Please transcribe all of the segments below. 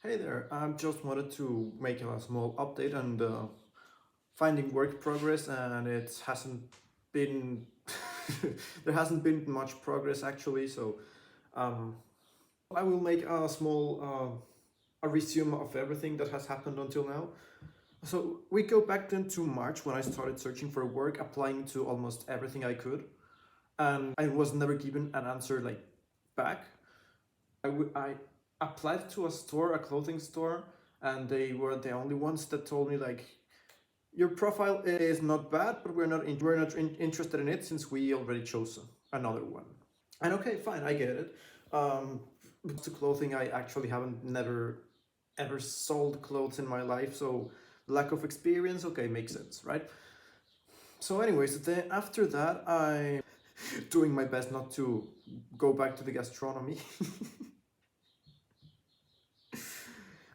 Hey there, I just wanted to make a small update on the finding work progress, and it hasn't been there hasn't been much progress actually. So um, I will make a small a resume of everything that has happened until now. So we go back then to March when I started searching for work, applying to almost everything I could, and I was never given an answer like back. I applied to a store, a clothing store, and they were the only ones that told me like your profile is not bad, but we're not interested in it since we already chose another one. And okay, fine, I get it. To clothing, I actually haven't never ever sold clothes in my life, so lack of experience, okay, makes sense, right? So, anyways, then after that, I doing my best not to go back to the gastronomy.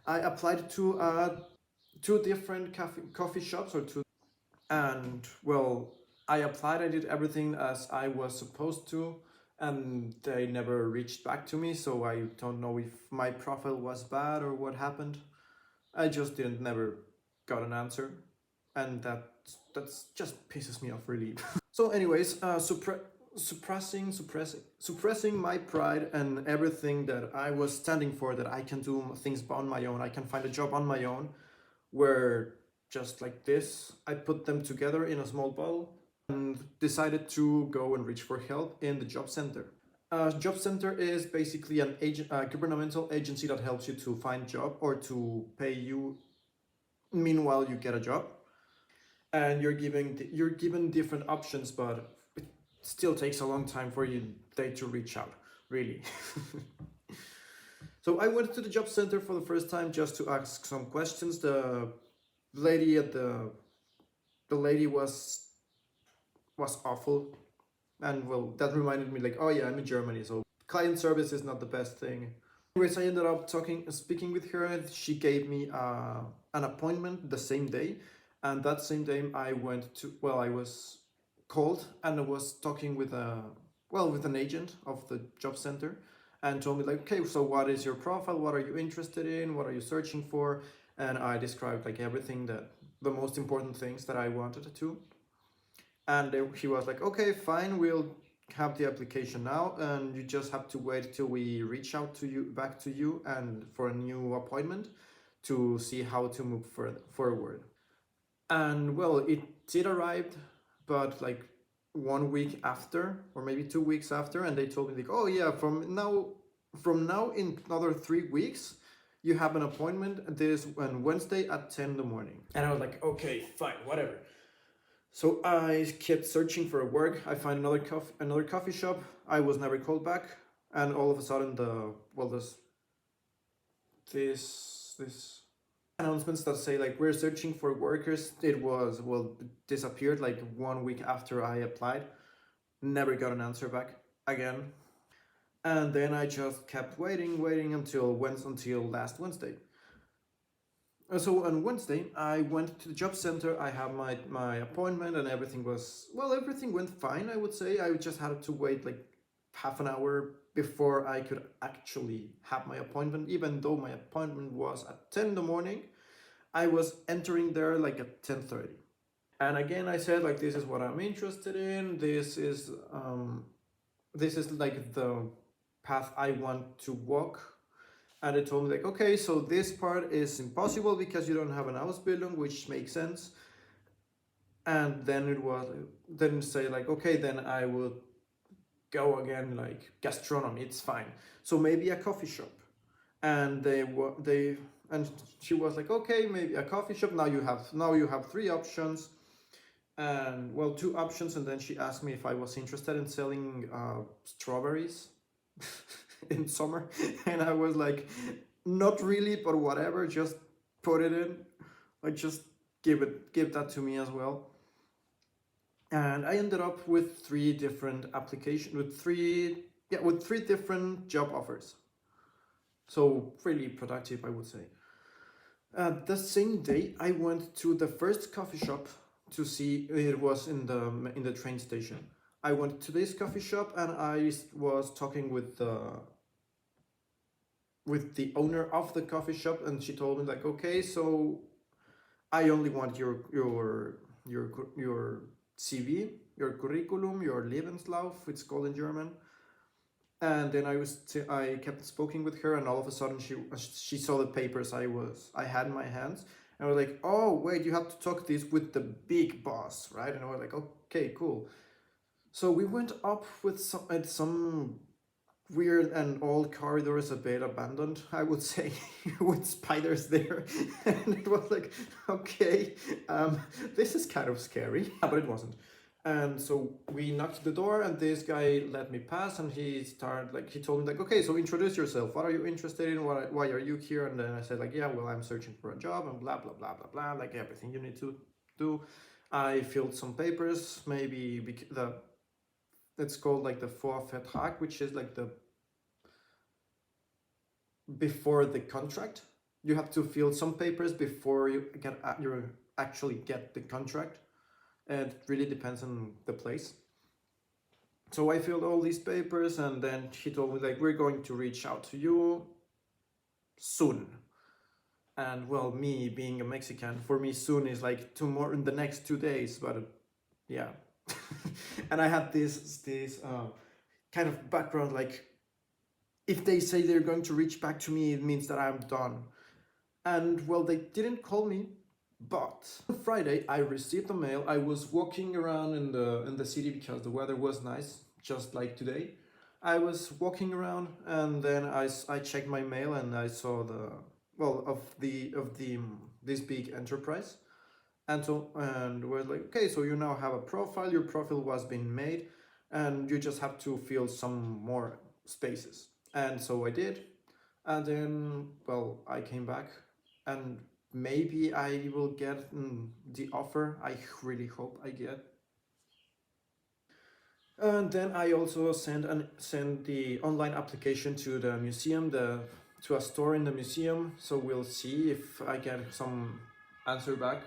I applied to two different coffee shops or two, and well, I applied. I did everything as I was supposed to, and they never reached back to me. So I don't know if my profile was bad or what happened. I just didn't never got an answer, and that's just pisses me off really. So, anyways, suppressing my pride and everything that I was standing for, that I can do things on my own, I can find a job on my own, where just like this, I put them together in a small bottle and decided to go and reach for help in the job center. Job center is basically a governmental agency that helps you to find job or to pay you meanwhile you get a job, and you're given different options, but it still takes a long time for you they to reach out really. So I went to the job center for the first time just to ask some questions. Lady at the lady was awful, and well, that reminded me like, oh yeah, I'm in Germany, so client service is not the best thing. Anyways, I ended up speaking with her, and she gave me an appointment the same day. And that same day, I went to, well, I was called and I was talking with with an agent of the job center, and told me like, okay, so what is your profile? What are you interested in? What are you searching for? And I described like everything, that the most important things that I wanted to. And he was like, okay, fine, we'll have the application now, and you just have to wait till we reach out to you, back to you, and for a new appointment to see how to move forward. And well, it did arrive, but like 1 week after, or maybe 2 weeks after, and they told me like, oh yeah, from now in another 3 weeks, you have an appointment this on Wednesday at 10 in the morning. And I was like, okay, fine, whatever. So I kept searching for work. I find another coffee shop. I was never called back, and all of a sudden this announcements that say like we're searching for workers. It was disappeared like 1 week after I applied. Never got an answer back again, and then I just kept waiting until last Wednesday. So on Wednesday, I went to the job center. I had my appointment, and everything went fine. I would say I just had to wait like half an hour before I could actually have my appointment. Even though my appointment was at 10 in the morning, I was entering there like at 10:30. And again, I said like, this is what I'm interested in. This is like the path I want to walk. And they told me like, okay, so this part is impossible because you don't have an Ausbildung, which makes sense. And then say like, okay, then I will go again like gastronomy. It's fine. So maybe a coffee shop. And and she was like, okay, maybe a coffee shop. Now you have three options, and well, two options. And then she asked me if I was interested in selling strawberries in summer, and I was like, not really, but whatever, just put it in. Like, just give that to me as well. And I ended up with three different applications, with three different job offers. So really productive, I would say. The same day, I went to the first coffee shop to see. It was in the train station. I went to this coffee shop, and I was talking with the owner of the coffee shop, and she told me like, okay, so I only want your CV, your curriculum, your Lebenslauf, it's called in German. And then I kept speaking with her, and all of a sudden she saw the papers I had in my hands, and I was like, oh wait, you have to talk this with the big boss, right? And I was like, okay, cool. So we went up with some weird and old corridors, a bit abandoned, I would say, with spiders there. And it was like, okay, this is kind of scary, but it wasn't. And so we knocked the door, and this guy let me pass, and he told me like, okay, so introduce yourself. What are you interested in? Why are you here? And then I said like, yeah, well, I'm searching for a job, and blah blah blah blah blah, like everything you need to do. I filled some papers, maybe it's called like the Vorvertrag, which is like the before the contract. You have to fill some papers before you actually get the contract. And it really depends on the place. So I filled all these papers, and then he told me like, we're going to reach out to you soon. And well, me being a Mexican, for me soon is like tomorrow, in the next 2 days, but yeah. And I had this kind of background, like, if they say they're going to reach back to me, it means that I'm done. And well, they didn't call me, but on Friday I received a mail. I was walking around in the city because the weather was nice, just like today. I was walking around, and then I checked my mail, and I saw this big enterprise. And we're like, okay, so you now have a profile. Your profile was being made, and you just have to fill some more spaces. And so I did, and then well, I came back, and maybe I will get the offer. I really hope I get. And then I also send the online application to the museum, to a store in the museum. So we'll see if I get some answer back.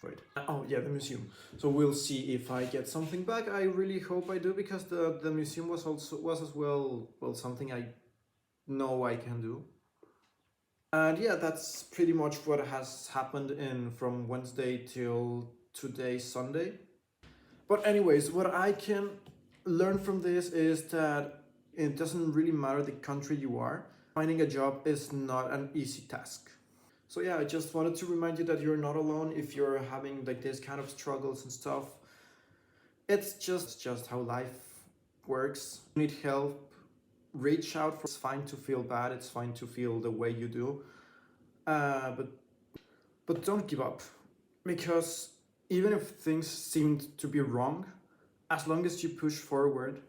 Wait. Oh yeah, the museum. So we'll see if I get something back. I really hope I do, because the museum was as well something I know I can do. And yeah, that's pretty much what has happened from Wednesday till today, Sunday. But anyways, what I can learn from this is that it doesn't really matter the country you are. Finding a job is not an easy task. So yeah, I just wanted to remind you that you're not alone if you're having like this kind of struggles and stuff. It's just how life works. You need help, reach out. It's fine to feel bad. It's fine to feel the way you do. But don't give up, because even if things seemed to be wrong, as long as you push forward,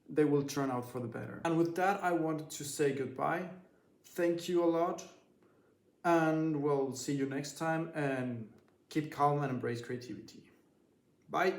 they will turn out for the better. And with that, I wanted to say goodbye. Thank you a lot, and we'll see you next time, and keep calm and embrace creativity. Bye.